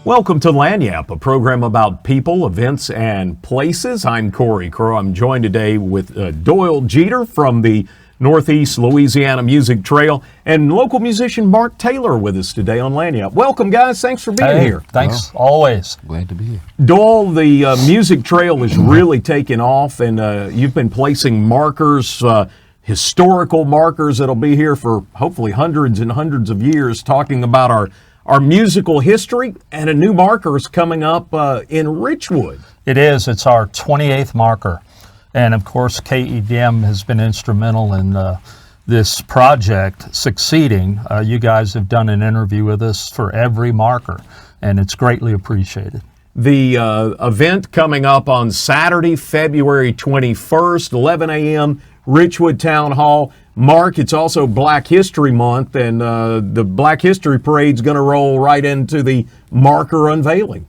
Welcome to Lagniappe, a program about people, events, and places. I'm Corey Crow. I'm joined today with Doyle Jeter from the Northeast Louisiana Music Trail and local musician Mark Taylor with us today on Lagniappe. Welcome, guys. Thanks for being here. Thanks, always. Glad to be here. Doyle, the music trail is really taking off, and you've been placing markers, historical markers that'll be here for hopefully hundreds and hundreds of years, talking about our musical history, and a new marker is coming up in Richwood. It is. It's our 28th marker. And of course, KEDM has been instrumental in this project succeeding. You guys have done an interview with us for every marker, and it's greatly appreciated. The event coming up on Saturday, February 21st, 11 a.m., Richwood Town Hall. Mark, it's also Black History Month, and the Black History Parade's going to roll right into the marker unveiling.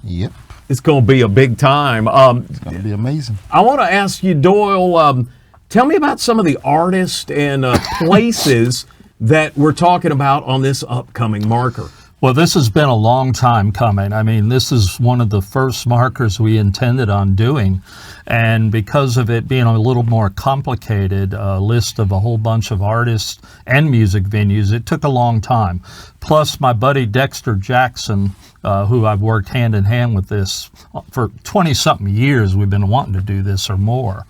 Yep. It's going to be a big time. It's going to be amazing. I want to ask you, Doyle, tell me about some of the artists and places that we're talking about on this upcoming marker. Well, this has been a long time coming. I mean, this is one of the first markers we intended on doing. And because of it being a little more complicated, list of a whole bunch of artists and music venues, it took a long time. Plus, my buddy Dexter Jackson, who I've worked hand in hand with this for 20-something years, we've been wanting to do this or more.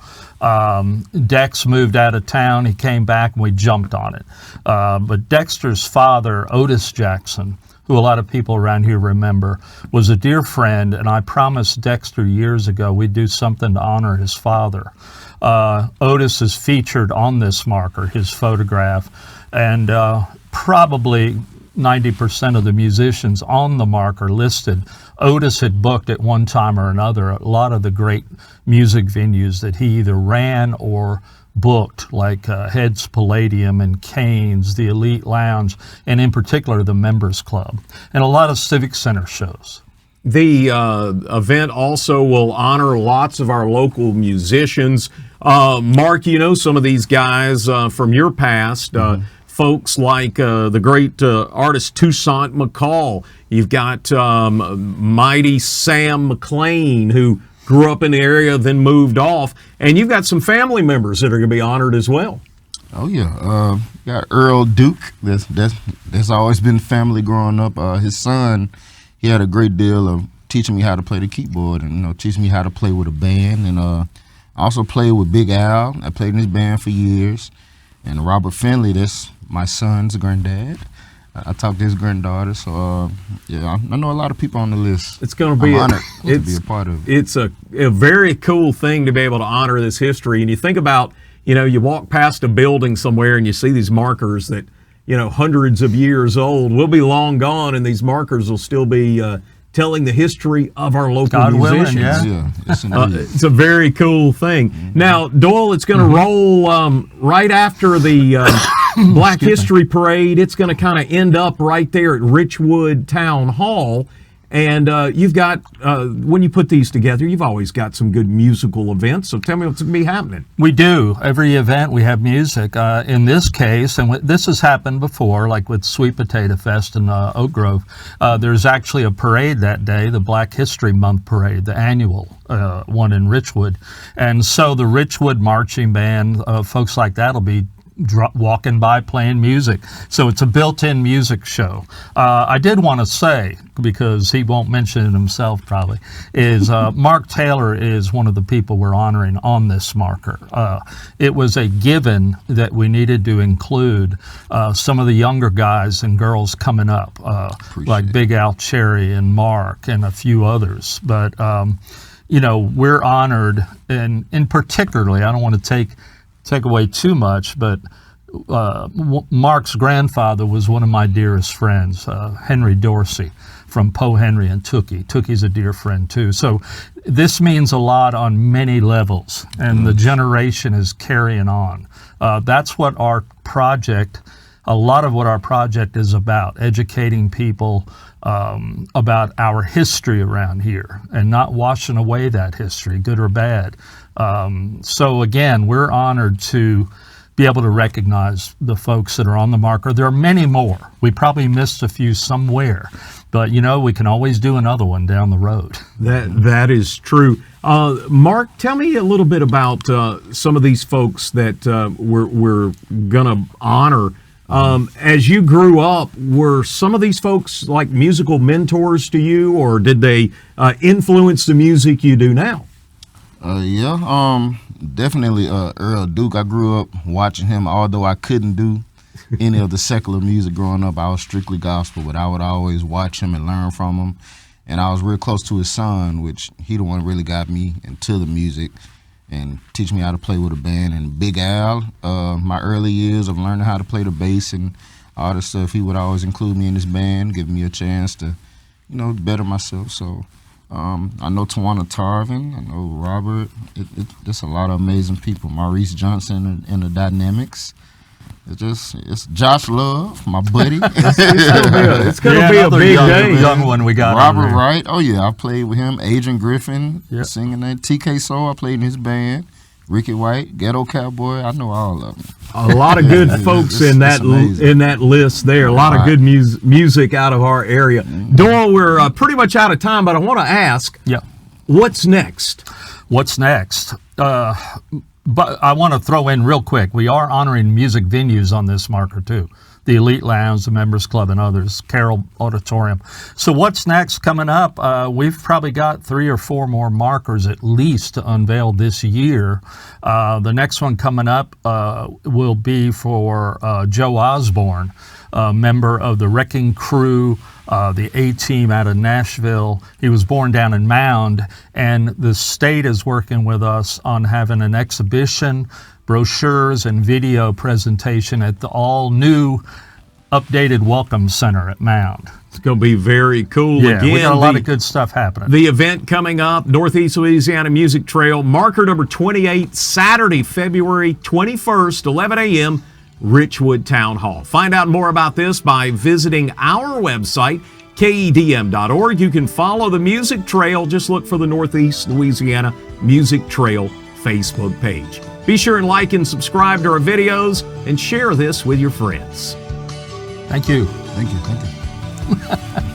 Dex moved out of town, he came back, and we jumped on it. But Dexter's father, Odis Jackson, who a lot of people around here remember, was a dear friend, and I promised Dexter years ago we'd do something to honor his father. Odis is featured on this marker, his photograph, and probably 90% of the musicians on the marker listed, Odis had booked at one time or another a lot of the great music venues that he either ran or booked, like Heads Palladium and Cain's, the Elite Lounge, and in particular the Members Club, and a lot of Civic Center shows. The event also will honor lots of our local musicians. Mark, you know some of these guys from your past. Folks like the great artist Toussaint McCall. You've got mighty Sam McClain, who grew up in the area, then moved off. And you've got some family members that are going to be honored as well. Oh, yeah. Got Earl Duke. That's always been family growing up. His son, he had a great deal of teaching me how to play the keyboard and, teaching me how to play with a band. And I also played with Big Al. I played in his band for years. And Robert Finley, that's my son's granddad. I talked to his granddaughter, so yeah, I know a lot of people on the list. It's going to be honored to be a part of it. It's a very cool thing to be able to honor this history. And you think about, you walk past a building somewhere and you see these markers that, hundreds of years old. We'll be long gone, and these markers will still be telling the history of our local musicians. Yeah, it's a very cool thing. Now, Doyle, it's going to roll right after the Black History Parade. It's going to kind of end up right there at Richwood Town Hall. And you've got, when you put these together, you've always got some good musical events. So tell me what's going to be happening. We do. Every event we have music. In this case, and this has happened before, like with Sweet Potato Fest in Oak Grove, there's actually a parade that day, the Black History Month Parade, the annual one in Richwood. And so the Richwood Marching Band, folks like that will be walking by playing music. So it's a built-in music show. I did want to say, because he won't mention it himself probably, is Mark Taylor is one of the people we're honoring on this marker. It was a given that we needed to include some of the younger guys and girls coming up, like Big Al Cherry and Mark and a few others. But, we're honored, and in particularly, I don't want to take away too much, but Mark's grandfather was one of my dearest friends, Henry Dorsey from Poe Henry and Tookie. Tookie's a dear friend too. So this means a lot on many levels, and the generation is carrying on. That's what our project, a lot of what our project is about, educating people about our history around here and not washing away that history, good or bad. So again, we're honored to be able to recognize the folks that are on the marker. There are many more. We probably missed a few somewhere, But, we can always do another one down the road. That is true. Mark, tell me a little bit about some of these folks that we're going to honor. As you grew up, were some of these folks like musical mentors to you, or did they influence the music you do now? Definitely Earl Duke. I grew up watching him, although I couldn't do any of the secular music growing up. I was strictly gospel, but I would always watch him and learn from him. And I was real close to his son, which he the one really got me into the music and teach me how to play with a band. And Big Al, my early years of learning how to play the bass and all the stuff, he would always include me in his band, give me a chance to, better myself. So I know Tawana Tarvin, I know Robert. There's a lot of amazing people. Maurice Johnson and the Dynamics. It's Josh Love, my buddy. It's gonna be a big day. Young one we got. Robert Wright. Oh yeah, I played with him. Adrian Griffin, singing that. TK Soul, I played in his band. Ricky White, Ghetto Cowboy. I know all of them. A lot of good folks in that list there. A lot of good music out of our area. Doyle, we're pretty much out of time, but I want to ask, what's next? What's next? But I want to throw in real quick, we are honoring music venues on this marker too. The Elite Lounge, the Members Club, and others, Carroll Auditorium. So what's next coming up? We've probably got 3 or 4 more markers at least to unveil this year. The next one coming up will be for Joe Osborne, a member of the Wrecking Crew, the A-Team out of Nashville. He was born down in Mound, and the state is working with us on having an exhibition, brochures, and video presentation at the all-new updated Welcome Center at Mound. It's going to be very cool. Yeah, Again, we got a lot of good stuff happening. The event coming up, Northeast Louisiana Music Trail, marker number 28, Saturday, February 21st, 11 a.m., Richwood Town Hall. Find out more about this by visiting our website, KEDM.org. You can follow the Music Trail. Just look for the Northeast Louisiana Music Trail Facebook page. Be sure and like and subscribe to our videos and share this with your friends. Thank you. Thank you.